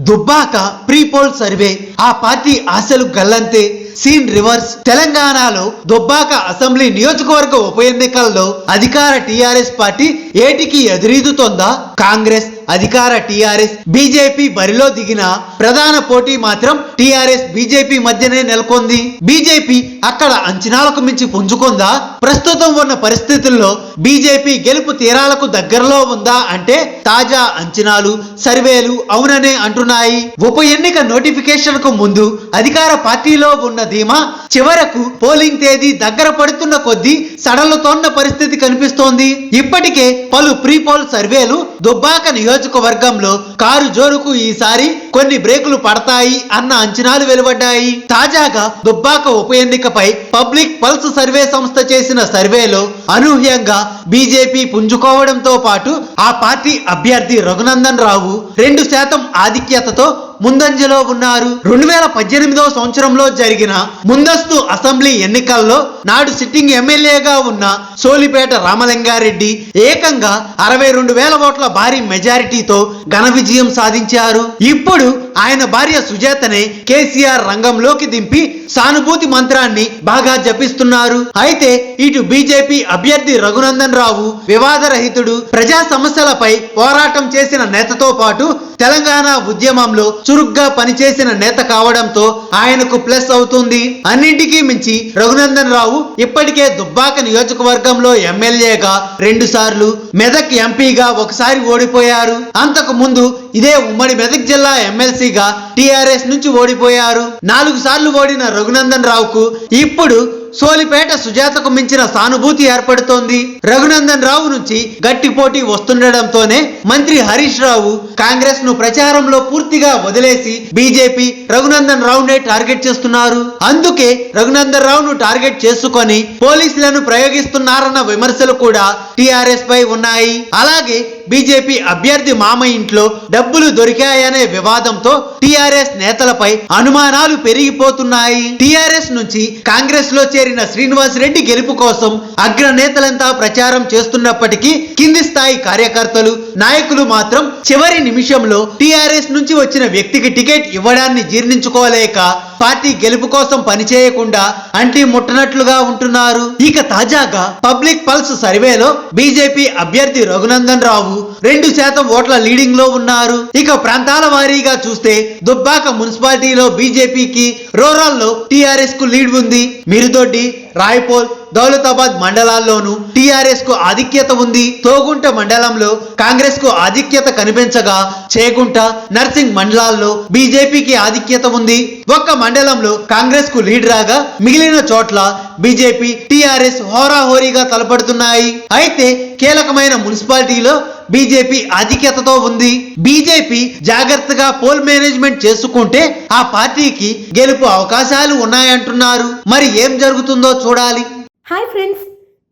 Dubbaka pre poll survey ఆ party ఆశలు గల్లంతే. Scene reverse. తెలంగాణలో దుబ్బాక అసెంబ్లీ నియోజకవర్గ ఉప ఎన్నికల్లో అధికార టీఆర్ఎస్ పార్టీ ఏటికి ఎదురీదుతోందా? కాంగ్రెస్, అధికార టీఆర్ఎస్, బీజేపీ బరిలో దిగిన ప్రధాన పోటీ మాత్రం టీఆర్ఎస్ బీజేపీ మధ్యనే నెలకొంది. బీజేపీ అక్కడ అంచనాలకు మించి పుంజుకుందా? ప్రస్తుతం ఉన్న పరిస్థితుల్లో బీజేపీ గెలుపు తీరాలకు దగ్గరలో ఉందా అంటే తాజా అంచనాలు, సర్వేలు అవుననే అంటున్నాయి. ఉప ఎన్నిక నోటిఫికేషన్ కు ముందు అధికార పార్టీలో ఉన్న ధీమా చివరకు పోలింగ్ తేదీ దగ్గర పడుతున్న కొద్దీ సడలుతోన్న పరిస్థితి కనిపిస్తోంది. ఇప్పటికే పలు ప్రీ పోల్ సర్వేలు దుబ్బాక నియోజకవర్గంలో కారు జోరుకు ఈసారి కొన్ని బ్రేకులు పడతాయి అన్న అంచనాలు వెలువడ్డాయి. తాజాగా దుబ్బాక ఉప ఎన్నికపై పబ్లిక్ పల్స్ సర్వే సంస్థ చేసిన సర్వేలో అనూహ్యంగా బీజేపీ పుంజుకోవడంతో పాటు ఆ పార్టీ అభ్యర్థి రఘునందన్ రావు 2% ఆధిక్యతతో ముందంజలో ఉన్నారు. 2018 సంవత్సరంలో జరిగిన ముందస్తు అసెంబ్లీ ఎన్నికల్లో నాడు సిట్టింగ్ ఎమ్మెల్యేగా ఉన్న సోలిపేట రామలింగారెడ్డి ఏకంగా 62,000 ఓట్ల భారీ మెజారిటీతో ఘన విజయం సాధించారు. ఇప్పుడు ఆయన భార్య సుజాతనే కేసీఆర్ రంగంలోకి దింపి సానుభూతి మంత్రాన్ని బాగా జపిస్తున్నారు. అయితే ఇటు బీజేపీ అభ్యర్థి రఘునందన్ రావు వివాదరహితుడు, ప్రజా సమస్యలపై పోరాటం చేసిన నేతతో పాటు తెలంగాణ ఉద్యమంలో చురుగ్గా పనిచేసిన నేత కావడంతో ఆయనకు ప్లస్ అవుతుంది. అన్నింటికీ మించి రఘునందన్ రావు ఇప్పటికే దుబ్బాక నియోజకవర్గంలో ఎమ్మెల్యేగా 2 సార్లు, మెదక్ ఎంపీగా ఒకసారి ఓడిపోయారు. అంతకు ముందు ఇదే ఉమ్మడి మెదక్ జిల్లా ఎమ్మెల్సీగా టీఆర్ఎస్ నుంచి ఓడిపోయారు. 4 సార్లు ఓడిన రఘునందన్ రావుకు ఇప్పుడు సోలిపేట సుజాతకు మించిన సానుభూతి ఏర్పడుతోంది. రఘునందన్ రావు నుంచి గట్టి పోటీ వస్తుండటంతోనే మంత్రి హరీష్ రావు కాంగ్రెస్ ను ప్రచారంలో పూర్తిగా వదిలేసి బీజేపీ రఘునందన్ రావునే టార్గెట్ చేస్తున్నారు. అందుకే రఘునందన్ రావును టార్గెట్ చేసుకొని పోలీసులను ప్రయోగిస్తున్నారన్న విమర్శలు కూడా టీఆర్ఎస్ పై ఉన్నాయి. అలాగే బీజేపీ అభ్యర్థి మామ ఇంట్లో డబ్బులు దొరికాయనే వివాదంతో టీఆర్ఎస్ నేతలపై అనుమానాలు పెరిగిపోతున్నాయి. టీఆర్ఎస్ నుంచి కాంగ్రెస్ లో చేరిన శ్రీనివాస్ రెడ్డి గెలుపు కోసం అగ్రనేతలంతా ప్రచారం చేస్తున్నప్పటికీ కింది స్థాయి కార్యకర్తలు, నాయకులు మాత్రం చివరి నిమిషంలో టీఆర్ఎస్ నుంచి వచ్చిన వ్యక్తికి టికెట్ ఇవ్వడాన్ని జీర్ణించుకోలేక పార్టీ గెలుపు కోసం పనిచేయకుండా అంటి ముట్టనట్లుగా ఉంటున్నారు. ఇక తాజాగా పబ్లిక్ పల్స్ సర్వేలో బీజేపీ అభ్యర్థి రఘునందన్ రావు 2% ఓట్ల లీడింగ్ లో ఉన్నారు. ఇక ప్రాంతాల వారీగా చూస్తే దుబ్బాక మున్సిపాలిటీలో బీజేపీకి, రూరల్ లో టీఆర్ఎస్ కు లీడ్ ఉంది. మిరుదొడ్డి, రాయ్పోల్, దౌలతాబాద్ మండలాల్లోనూ టీఆర్ఎస్ కు ఆధిక్యత ఉంది. తోగుంట మండలంలో కాంగ్రెస్ కు ఆధిక్యత కనిపించగా చేగుంట, నర్సింగ్ మండలాల్లో బీజేపీకి ఆధిక్యత ఉంది. ఒక్క మండలంలో కాంగ్రెస్ కు లీడ్ రాగా మిగిలిన చోట్ల బీజేపీ, టీఆర్ఎస్ హోరాహోరీగా తలపడుతున్నాయి. అయితే కీలకమైన మున్సిపాలిటీలో బీజేపీ ఆధిక్యతతో ఉంది. బీజేపీ జాగ్రత్తగా పోల్ మేనేజ్మెంట్ చేసుకుంటే ఆ పార్టీకి గెలుపు అవకాశాలు ఉన్నాయంటున్నారు. మరి ఏం జరుగుతుందో చూడాలి. హాయ్ ఫ్రెండ్స్,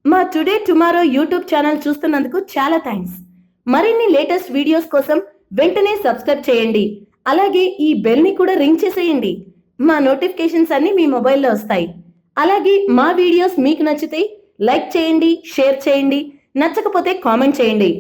మా టుడే టుమారో యూట్యూబ్ ఛానల్ చూస్తున్నందుకు చాలా థ్యాంక్స్. మరిన్ని లేటెస్ట్ వీడియోస్ కోసం వెంటనే సబ్స్క్రైబ్ చేయండి. అలాగే ఈ బెల్ ని కూడా రింగ్ చేసేయండి. మా నోటిఫికేషన్స్ అన్ని మీ మొబైల్లో వస్తాయి. అలాగే మా వీడియోస్ మీకు నచ్చితే లైక్ చేయండి, షేర్ చేయండి, నచ్చకపోతే కామెంట్ చేయండి.